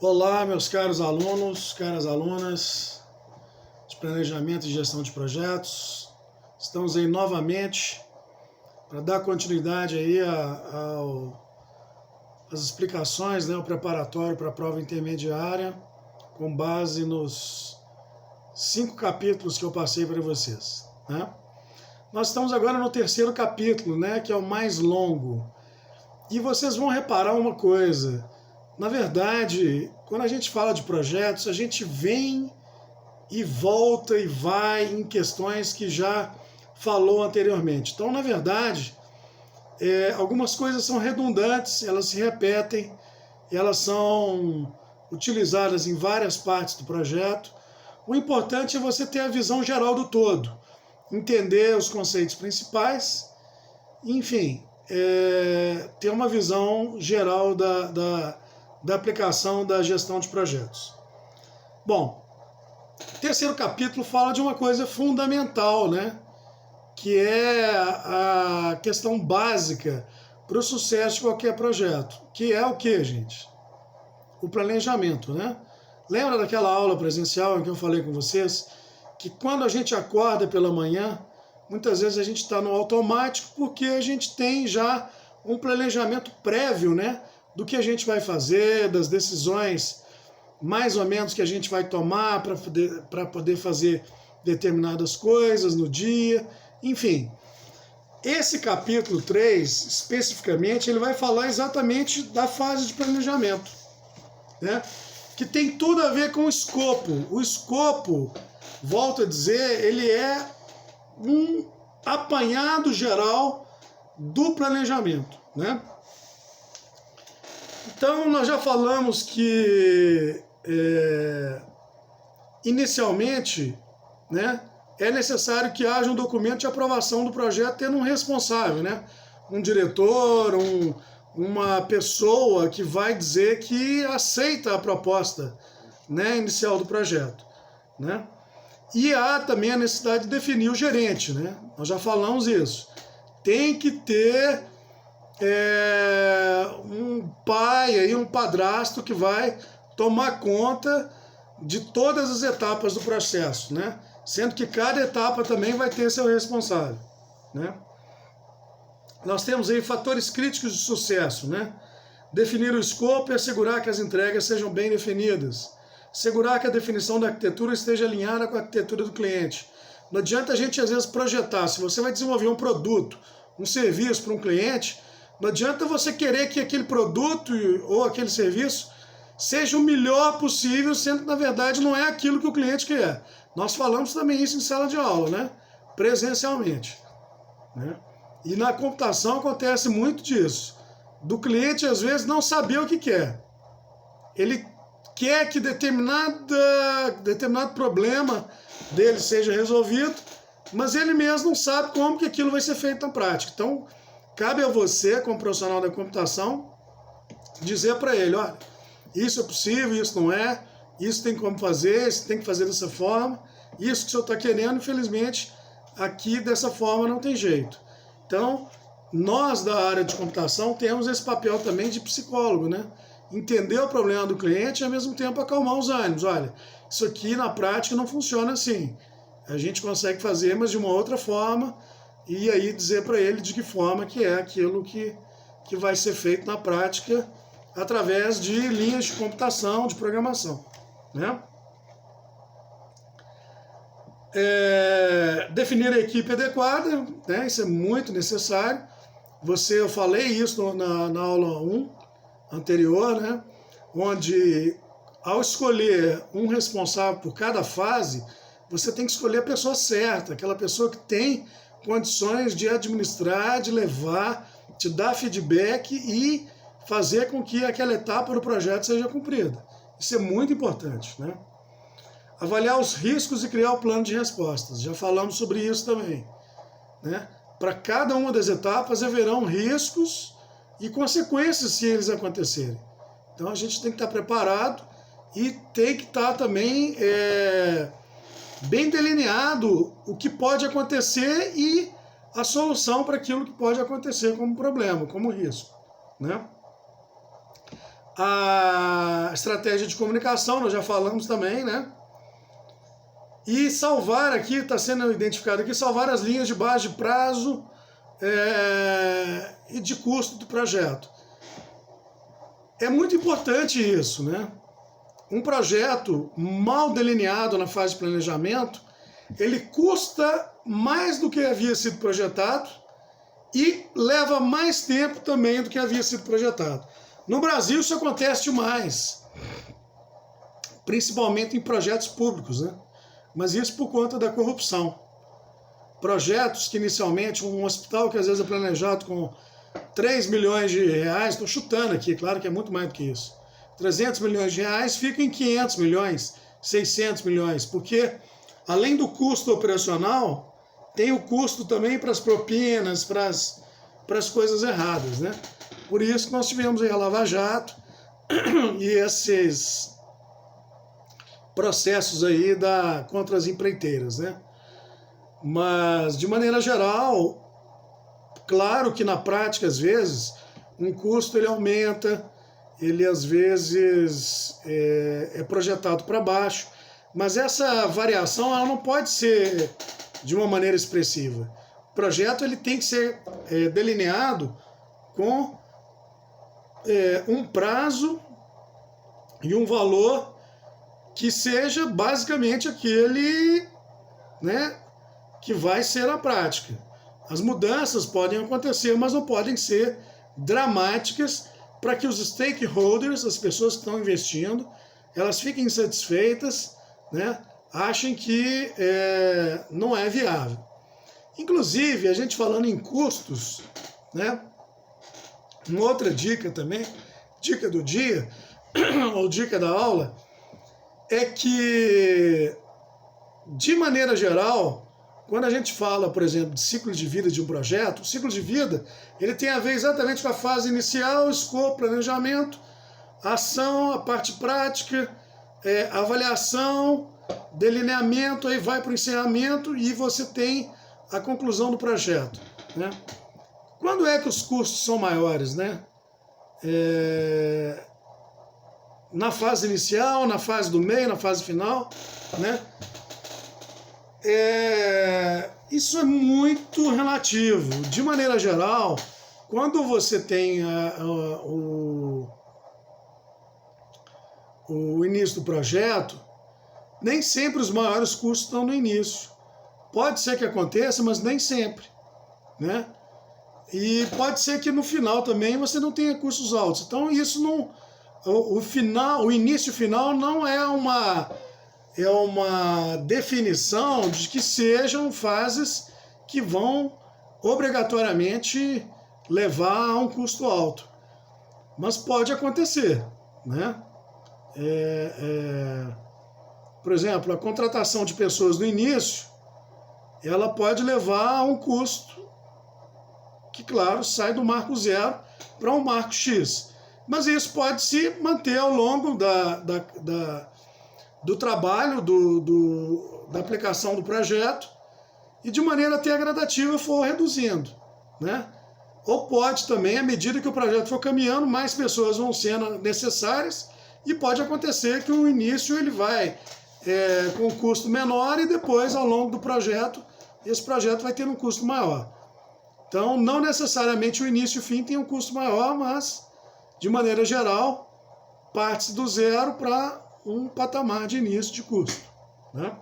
Olá, meus caros alunos, caras alunas de Planejamento e Gestão de Projetos. Estamos aí novamente para dar continuidade aí às explicações, o preparatório para a prova intermediária, com base nos 5 capítulos que eu passei para vocês, né? Nós estamos agora no terceiro capítulo, que é o mais longo. E vocês vão reparar uma coisa. Na verdade, quando a gente fala de projetos, a gente vem e volta e vai em questões que já falou anteriormente. Então, na verdade, algumas coisas são redundantes, elas se repetem, elas são utilizadas em várias partes do projeto. O importante é você ter a visão geral do todo, entender os conceitos principais, enfim, ter uma visão geral da aplicação da gestão de projetos. Bom, o terceiro capítulo fala de uma coisa fundamental, que é a questão básica para o sucesso de qualquer projeto, que é o que, gente? O planejamento, Lembra daquela aula presencial em que eu falei com vocês que quando a gente acorda pela manhã, muitas vezes a gente está no automático porque a gente tem já um planejamento prévio, do que a gente vai fazer, das decisões mais ou menos que a gente vai tomar para poder fazer determinadas coisas no dia, enfim. Esse capítulo 3, especificamente, ele vai falar exatamente da fase de planejamento, que tem tudo a ver com o escopo. O escopo, volto a dizer, ele é um apanhado geral do planejamento, Então, nós já falamos que, inicialmente, é necessário que haja um documento de aprovação do projeto tendo um responsável, um diretor, uma pessoa que vai dizer que aceita a proposta, inicial do projeto, E há também a necessidade de definir o gerente, Nós já falamos isso. Tem que ter um pai, aí, um padrasto que vai tomar conta de todas as etapas do processo, Sendo que cada etapa também vai ter seu responsável, Nós temos aí fatores críticos de sucesso, Definir o escopo e assegurar que as entregas sejam bem definidas. Assegurar que a definição da arquitetura esteja alinhada com a arquitetura do cliente. Não adianta a gente, às vezes, projetar. Se você vai desenvolver um produto, um serviço para um cliente, não adianta você querer que aquele produto ou aquele serviço seja o melhor possível, sendo que, na verdade, não é aquilo que o cliente quer. Nós falamos também isso em sala de aula, presencialmente. E na computação acontece muito disso. Do cliente, às vezes, não saber o que quer. Ele quer que determinado problema dele seja resolvido, mas ele mesmo não sabe como que aquilo vai ser feito na prática. Então, cabe a você, como profissional da computação, dizer para ele, olha, isso é possível, isso não é, isso tem como fazer, isso tem que fazer dessa forma, isso que o senhor está querendo, infelizmente, aqui dessa forma não tem jeito. Então, nós da área de computação temos esse papel também de psicólogo, Entender o problema do cliente e, ao mesmo tempo, acalmar os ânimos. Olha, isso aqui na prática não funciona assim. A gente consegue fazer, mas de uma outra forma, e aí dizer para ele de que forma que é aquilo que vai ser feito na prática através de linhas de computação, de programação, Definir a equipe adequada, isso é muito necessário. Eu falei isso na aula 1 anterior, onde ao escolher um responsável por cada fase, você tem que escolher a pessoa certa, aquela pessoa que tem condições de administrar, de levar, te dar feedback e fazer com que aquela etapa do projeto seja cumprida. Isso é muito importante, Avaliar os riscos e criar o plano de respostas. Já falamos sobre isso também, Para cada uma das etapas haverão riscos e consequências se eles acontecerem. Então a gente tem que estar preparado e tem que estar também bem delineado o que pode acontecer e a solução para aquilo que pode acontecer como problema, como risco, a estratégia de comunicação, nós já falamos também, né? E salvar aqui, está sendo identificado aqui, salvar as linhas de base de prazo e de custo do projeto. É muito importante isso, né? Um projeto mal delineado na fase de planejamento, ele custa mais do que havia sido projetado e leva mais tempo também do que havia sido projetado. No Brasil isso acontece demais, principalmente em projetos públicos, né? Mas isso por conta da corrupção. Projetos que inicialmente, um hospital que às vezes é planejado com 3 milhões de reais, estou chutando aqui, claro que é muito mais do que isso, 300 milhões de reais fica em 500 milhões, 600 milhões, porque além do custo operacional, tem o custo também para as propinas, para as coisas erradas, né? Por isso que nós tivemos aí a Lava Jato e esses processos aí contra as empreiteiras, né? Mas, de maneira geral, claro que na prática, às vezes, um custo ele aumenta, ele às vezes é projetado para baixo, mas essa variação ela não pode ser de uma maneira expressiva. O projeto ele tem que ser delineado com um prazo e um valor que seja basicamente aquele, né, que vai ser a prática. As mudanças podem acontecer, mas não podem ser dramáticas para que os stakeholders, as pessoas que estão investindo, elas fiquem insatisfeitas, né, achem que não é viável. Inclusive, a gente falando em custos, né, uma outra dica também, dica do dia, ou dica da aula, é que, de maneira geral, quando a gente fala, por exemplo, de ciclo de vida de um projeto, o ciclo de vida ele tem a ver exatamente com a fase inicial, escopo, planejamento, ação, a parte prática, avaliação, delineamento, aí vai para o encerramento e você tem a conclusão do projeto, né? Quando é que os custos são maiores, né? Na fase inicial, na fase do meio, na fase final, né? Isso é muito relativo. De maneira geral, quando você tem o início do projeto, nem sempre os maiores custos estão no início. Pode ser que aconteça, mas nem sempre, né? E pode ser que no final também você não tenha custos altos. Então isso não... O início e o final não é uma definição de que sejam fases que vão obrigatoriamente levar a um custo alto. Mas pode acontecer, né? Por exemplo, a contratação de pessoas no início, ela pode levar a um custo que, claro, sai do marco zero para um marco X. Mas isso pode se manter ao longo do trabalho, da aplicação do projeto, e de maneira até gradativa for reduzindo, né? Ou pode também, à medida que o projeto for caminhando, mais pessoas vão sendo necessárias, e pode acontecer que o início ele vai com um custo menor e depois, ao longo do projeto, esse projeto vai ter um custo maior. Então, não necessariamente o início e o fim tem um custo maior, mas, de maneira geral, parte-se do zero para um patamar de início de custo, né?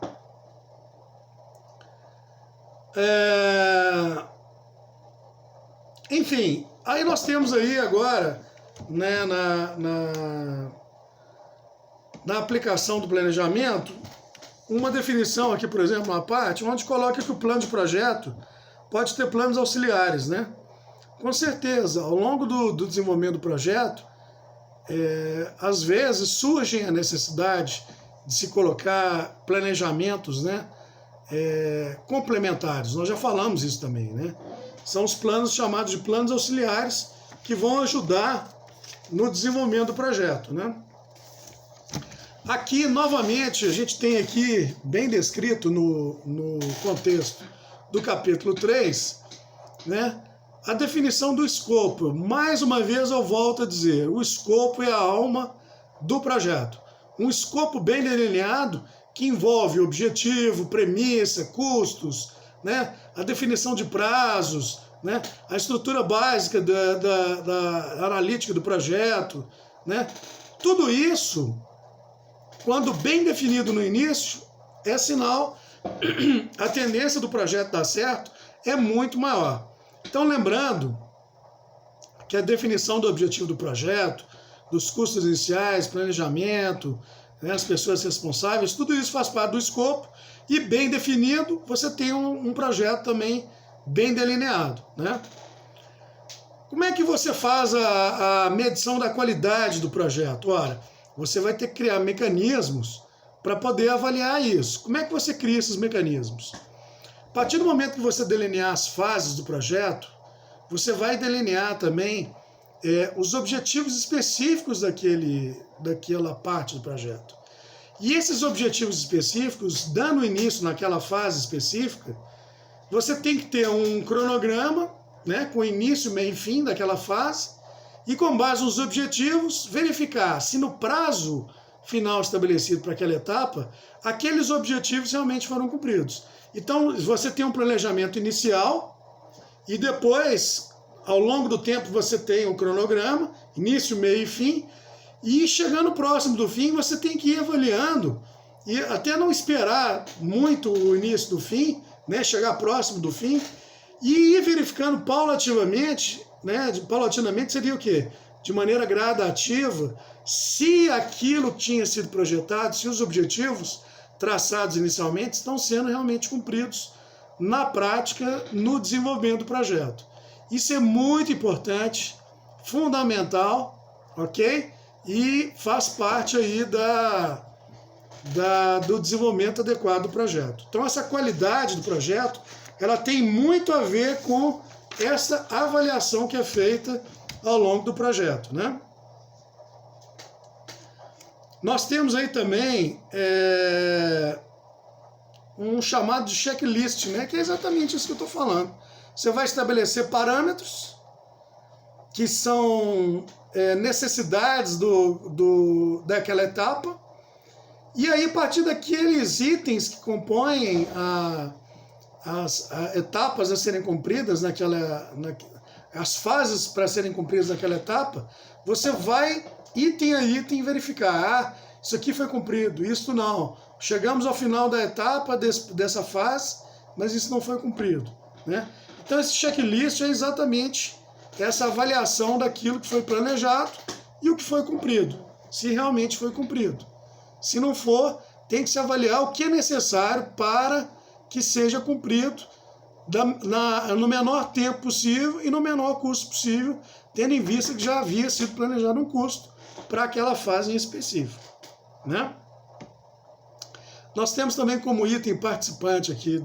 Enfim, aí nós temos aí agora, né, na aplicação do planejamento, uma definição aqui, por exemplo, uma parte, onde coloca que o plano de projeto pode ter planos auxiliares, né? Com certeza, ao longo do desenvolvimento do projeto, às vezes surge a necessidade de se colocar planejamentos, né, complementares. Nós já falamos isso também, né? São os planos chamados de planos auxiliares que vão ajudar no desenvolvimento do projeto, né? Aqui, novamente, a gente tem aqui, bem descrito no contexto do capítulo 3, né, A definição do escopo. Mais uma vez eu volto a dizer, o escopo é a alma do projeto. Um escopo bem delineado que envolve objetivo, premissa, custos, né? A definição de prazos, né? A estrutura básica da analítica do projeto, né? Tudo isso, quando bem definido no início, é sinal a tendência do projeto dar certo é muito maior. Então, lembrando que a definição do objetivo do projeto, dos custos iniciais, planejamento, né, as pessoas responsáveis, tudo isso faz parte do escopo e bem definido, você tem um projeto também bem delineado, né? Como é que você faz a medição da qualidade do projeto? Ora, você vai ter que criar mecanismos para poder avaliar isso. Como é que você cria esses mecanismos? A partir do momento que você delinear as fases do projeto, você vai delinear também os objetivos específicos daquela parte do projeto. E esses objetivos específicos, dando início naquela fase específica, você tem que ter um cronograma, né, com início, meio e fim daquela fase, e com base nos objetivos, verificar se no prazo final estabelecido para aquela etapa, aqueles objetivos realmente foram cumpridos. Então, você tem um planejamento inicial e depois, ao longo do tempo, você tem o cronograma, início, meio e fim, e chegando próximo do fim, você tem que ir avaliando, e até não esperar muito o início do fim, né, chegar próximo do fim, e ir verificando paulatinamente, né, paulatinamente seria o quê? De maneira gradativa, se aquilo tinha sido projetado, se os objetivos traçados inicialmente estão sendo realmente cumpridos na prática, no desenvolvimento do projeto. Isso é muito importante, fundamental, ok? E faz parte aí do desenvolvimento adequado do projeto. Então, essa qualidade do projeto, ela tem muito a ver com essa avaliação que é feita ao longo do projeto, né? Nós temos aí também um chamado de checklist, né? Que é exatamente isso que eu estou falando. Você vai estabelecer parâmetros que são necessidades daquela etapa, e aí, a partir daqueles itens que compõem as etapas a serem cumpridas as fases para serem cumpridas naquela etapa, você vai item a item verificar, isso aqui foi cumprido, isso não. Chegamos ao final da etapa dessa fase, mas isso não foi cumprido, né? Então esse checklist é exatamente essa avaliação daquilo que foi planejado e o que foi cumprido, se realmente foi cumprido. Se não for, tem que se avaliar o que é necessário para que seja cumprido no menor tempo possível e no menor custo possível, tendo em vista que já havia sido planejado um custo para aquela fase em específico, né? Nós temos também como item participante aqui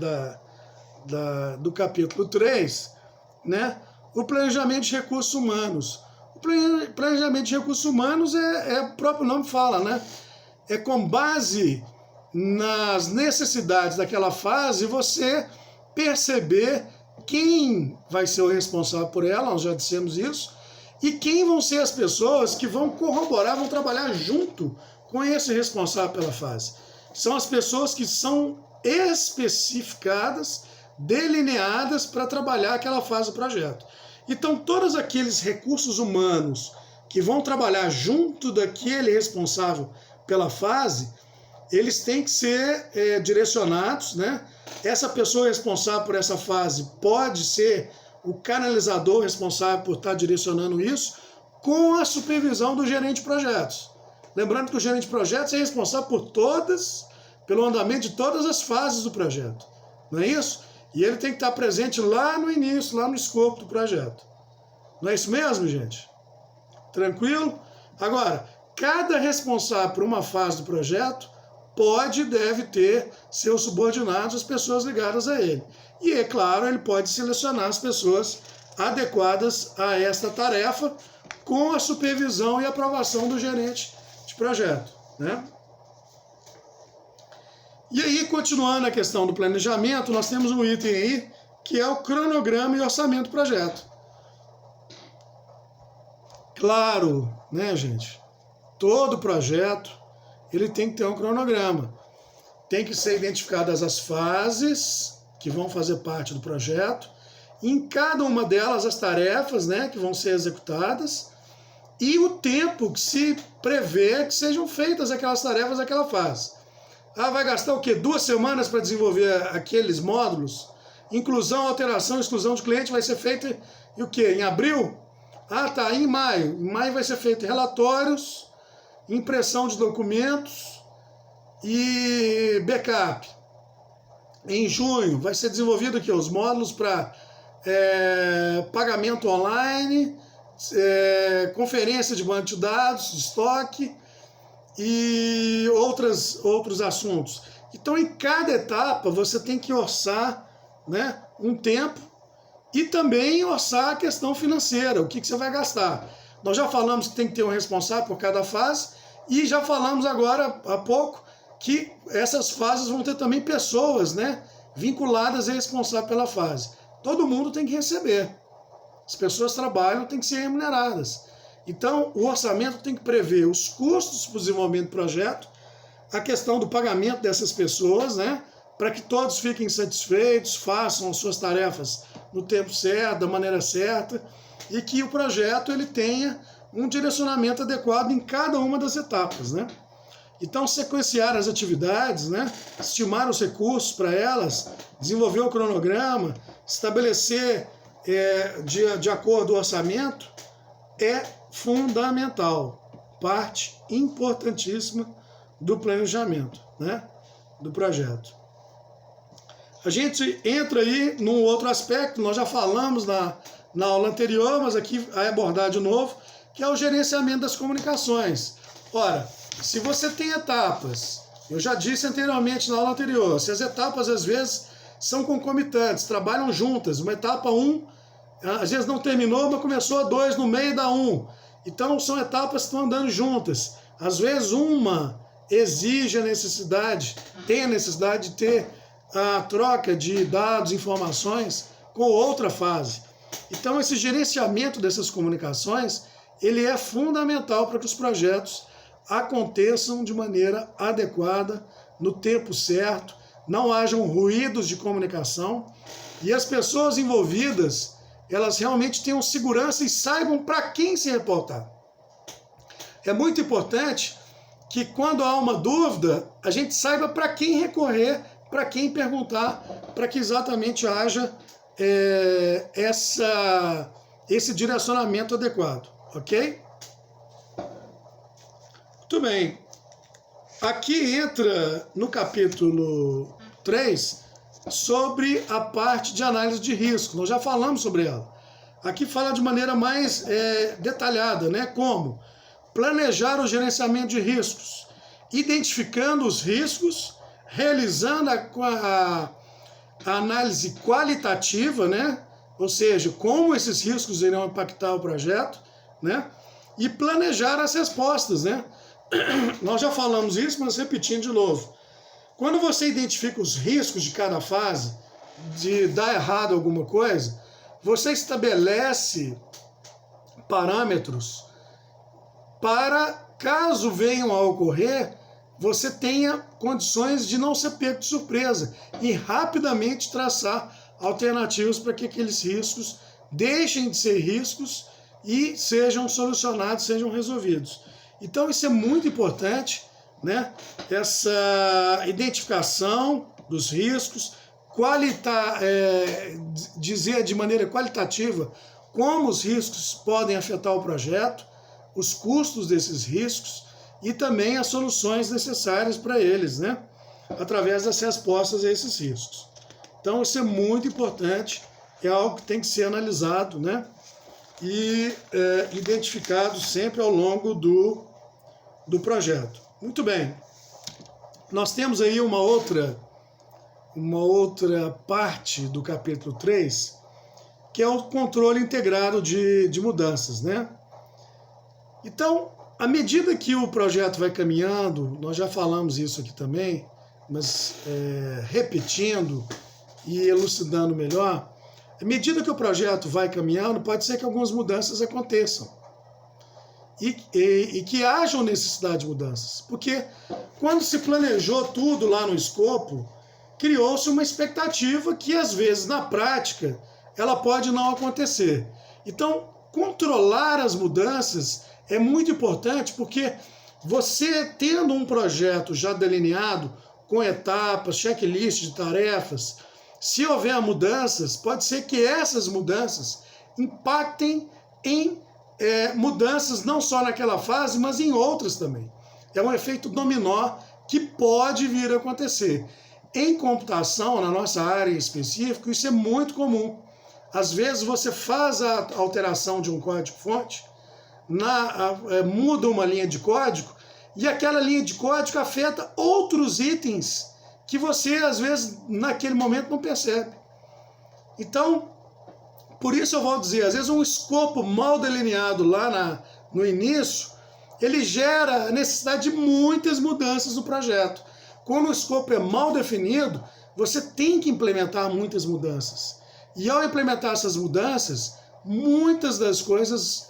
do capítulo 3, né, o planejamento de recursos humanos. O planejamento de recursos humanos o próprio nome fala, né? É com base nas necessidades daquela fase você perceber quem vai ser o responsável por ela, nós já dissemos isso, e quem vão ser as pessoas que vão corroborar, vão trabalhar junto com esse responsável pela fase. São as pessoas que são especificadas, delineadas para trabalhar aquela fase do projeto. Então, todos aqueles recursos humanos que vão trabalhar junto daquele responsável pela fase, eles têm que ser direcionados, né? Essa pessoa responsável por essa fase pode ser o canalizador responsável por estar direcionando isso, com a supervisão do gerente de projetos. Lembrando que o gerente de projetos é responsável pelo andamento de todas as fases do projeto, não é isso? E ele tem que estar presente lá no início, lá no escopo do projeto. Não é isso mesmo, gente? Tranquilo? Agora, cada responsável por uma fase do projeto pode e deve ter seus subordinados, as pessoas ligadas a ele. E, é claro, ele pode selecionar as pessoas adequadas a esta tarefa com a supervisão e aprovação do gerente de projeto, né? E aí, continuando a questão do planejamento, nós temos um item aí que é o cronograma e orçamento do projeto. Claro, né, gente? Todo projeto ele tem que ter um cronograma. Tem que ser identificadas as fases que vão fazer parte do projeto, em cada uma delas as tarefas, né, que vão ser executadas e o tempo que se prevê que sejam feitas aquelas tarefas naquela fase. Ah, vai gastar o quê? 2 semanas para desenvolver aqueles módulos? Inclusão, alteração, exclusão de cliente vai ser feita em o quê? Em abril? Ah, tá, em maio. Em maio vai ser feito relatórios, impressão de documentos e backup. Em junho vai ser desenvolvido aqui os módulos para pagamento online, conferência de banco de dados, estoque e outros assuntos. Então, em cada etapa, você tem que orçar, né, um tempo e também orçar a questão financeira, o que você vai gastar. Nós já falamos que tem que ter um responsável por cada fase e já falamos agora há pouco que essas fases vão ter também pessoas, né, vinculadas e responsáveis pela fase. Todo mundo tem que receber. As pessoas trabalham, tem que ser remuneradas. Então, o orçamento tem que prever os custos para o desenvolvimento do projeto, a questão do pagamento dessas pessoas, né, para que todos fiquem satisfeitos, façam as suas tarefas no tempo certo, da maneira certa, e que o projeto ele tenha um direcionamento adequado em cada uma das etapas, né? Então, sequenciar as atividades, né, estimar os recursos para elas, desenvolver o cronograma, estabelecer de acordo com o orçamento, é fundamental, parte importantíssima do planejamento, né, do projeto. A gente entra aí num outro aspecto, nós já falamos na aula anterior, mas aqui vai abordar de novo, que é o gerenciamento das comunicações. Ora, se você tem etapas, eu já disse anteriormente na aula anterior, se as etapas às vezes são concomitantes, trabalham juntas, uma etapa 1, às vezes não terminou, mas começou a 2 no meio da 1. Então são etapas que estão andando juntas. Às vezes uma exige tem a necessidade de ter a troca de dados, informações com outra fase. Então esse gerenciamento dessas comunicações, ele é fundamental para que os projetos aconteçam de maneira adequada, no tempo certo, não hajam ruídos de comunicação e as pessoas envolvidas, elas realmente tenham segurança e saibam para quem se reportar. É muito importante que quando há uma dúvida, a gente saiba para quem recorrer, para quem perguntar, para que exatamente haja esse direcionamento adequado, ok? Muito bem. Aqui entra no capítulo 3 sobre a parte de análise de risco. Nós já falamos sobre ela. Aqui fala de maneira mais detalhada, né? Como planejar o gerenciamento de riscos, identificando os riscos, realizando a análise qualitativa, né? Ou seja, como esses riscos irão impactar o projeto, né? E planejar as respostas, né? Nós já falamos isso, mas repetindo de novo. Quando você identifica os riscos de cada fase, de dar errado alguma coisa, você estabelece parâmetros para, caso venham a ocorrer, você tenha condições de não ser pego de surpresa e rapidamente traçar alternativas para que aqueles riscos deixem de ser riscos e sejam solucionados, sejam resolvidos. Então isso é muito importante, né? Essa identificação dos riscos, dizer de maneira qualitativa como os riscos podem afetar o projeto, os custos desses riscos e também as soluções necessárias para eles, né? Através das respostas a esses riscos. Então isso é muito importante, é algo que tem que ser analisado, né? E identificado sempre ao longo do projeto. Muito bem. Nós temos aí uma outra parte do capítulo 3, que é o controle integrado de mudanças, né? Então, à medida que o projeto vai caminhando, nós já falamos isso aqui também, mas repetindo e elucidando melhor, à medida que o projeto vai caminhando, pode ser que algumas mudanças aconteçam. e que hajam necessidade de mudanças. Porque quando se planejou tudo lá no escopo, criou-se uma expectativa que, às vezes, na prática, ela pode não acontecer. Então, controlar as mudanças é muito importante, porque você, tendo um projeto já delineado, com etapas, checklist de tarefas, se houver mudanças, pode ser que essas mudanças impactem em mudanças não só naquela fase, mas em outras também. É um efeito dominó que pode vir a acontecer. Em computação, na nossa área em específico, isso é muito comum. Às vezes você faz a alteração de um código-fonte, muda uma linha de código, e aquela linha de código afeta outros itens que você, às vezes, naquele momento não percebe. Então, por isso eu vou dizer, às vezes um escopo mal delineado lá no início, ele gera a necessidade de muitas mudanças no projeto. Quando o escopo é mal definido, você tem que implementar muitas mudanças. E ao implementar essas mudanças, muitas das coisas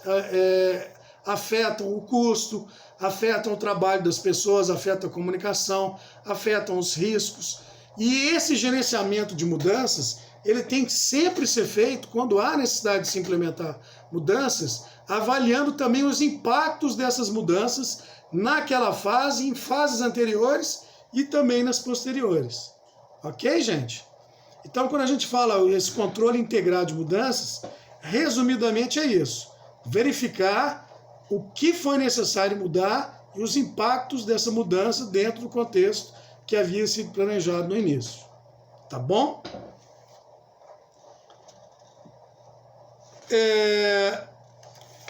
afetam o custo, afetam o trabalho das pessoas, afetam a comunicação, afetam os riscos. E esse gerenciamento de mudanças, ele tem que sempre ser feito quando há necessidade de se implementar mudanças, avaliando também os impactos dessas mudanças naquela fase, em fases anteriores e também nas posteriores. Ok, gente? Então, quando a gente fala esse controle integrado de mudanças, resumidamente é isso. Verificar o que foi necessário mudar e os impactos dessa mudança dentro do contexto que havia sido planejado no início. Tá bom?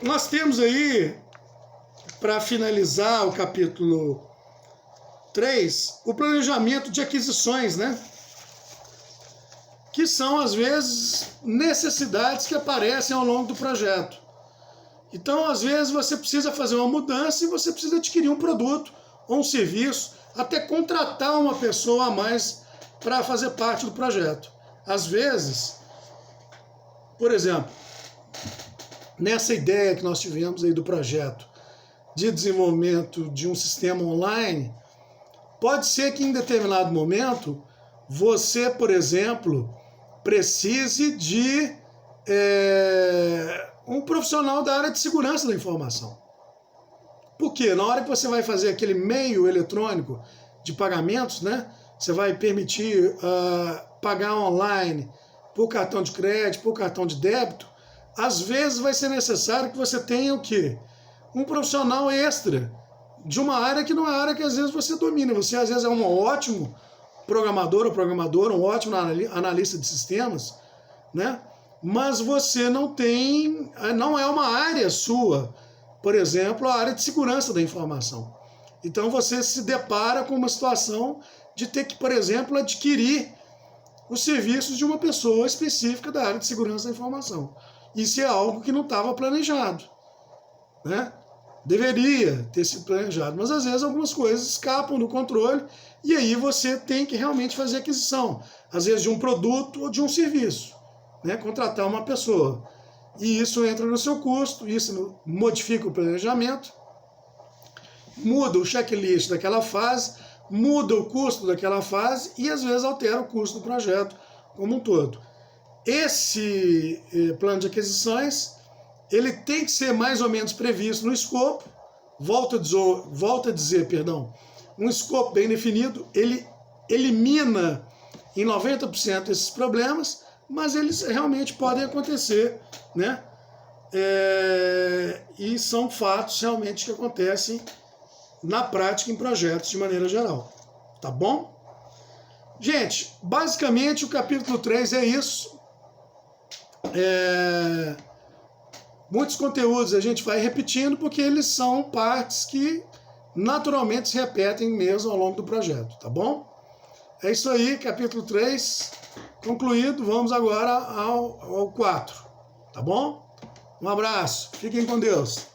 Nós temos aí, para finalizar o capítulo 3, o planejamento de aquisições, né? Que são, às vezes, necessidades que aparecem ao longo do projeto. Então, às vezes, você precisa fazer uma mudança e você precisa adquirir um produto ou um serviço, até contratar uma pessoa a mais para fazer parte do projeto. Às vezes, por exemplo, nessa ideia que nós tivemos aí do projeto de desenvolvimento de um sistema online, pode ser que em determinado momento você, por exemplo, precise de um profissional da área de segurança da informação. Por quê? Na hora que você vai fazer aquele meio eletrônico de pagamentos, né, você vai permitir pagar online por cartão de crédito, por cartão de débito, às vezes vai ser necessário que você tenha o quê? Um profissional extra de uma área que não é a área que às vezes você domina. Você às vezes é um ótimo programador ou programadora, um ótimo analista de sistemas, né? Mas você não é uma área sua, por exemplo, a área de segurança da informação. Então você se depara com uma situação de ter que, por exemplo, adquirir os serviços de uma pessoa específica da área de segurança da informação. Isso é algo que não estava planejado, né? Deveria ter sido planejado, mas às vezes algumas coisas escapam do controle e aí você tem que realmente fazer aquisição, às vezes de um produto ou de um serviço, né? Contratar uma pessoa. E isso entra no seu custo, isso modifica o planejamento, muda o checklist daquela fase, muda o custo daquela fase e às vezes altera o custo do projeto como um todo. Esse plano de aquisições, ele tem que ser mais ou menos previsto no escopo, volto a dizer, um escopo bem definido, ele elimina em 90% esses problemas, mas eles realmente podem acontecer, né? E são fatos realmente que acontecem na prática em projetos de maneira geral, tá bom? Gente, basicamente o capítulo 3 é isso. Muitos conteúdos a gente vai repetindo porque eles são partes que naturalmente se repetem mesmo ao longo do projeto, tá bom? É isso aí, capítulo 3 concluído. Vamos agora ao 4, tá bom? Um abraço, fiquem com Deus.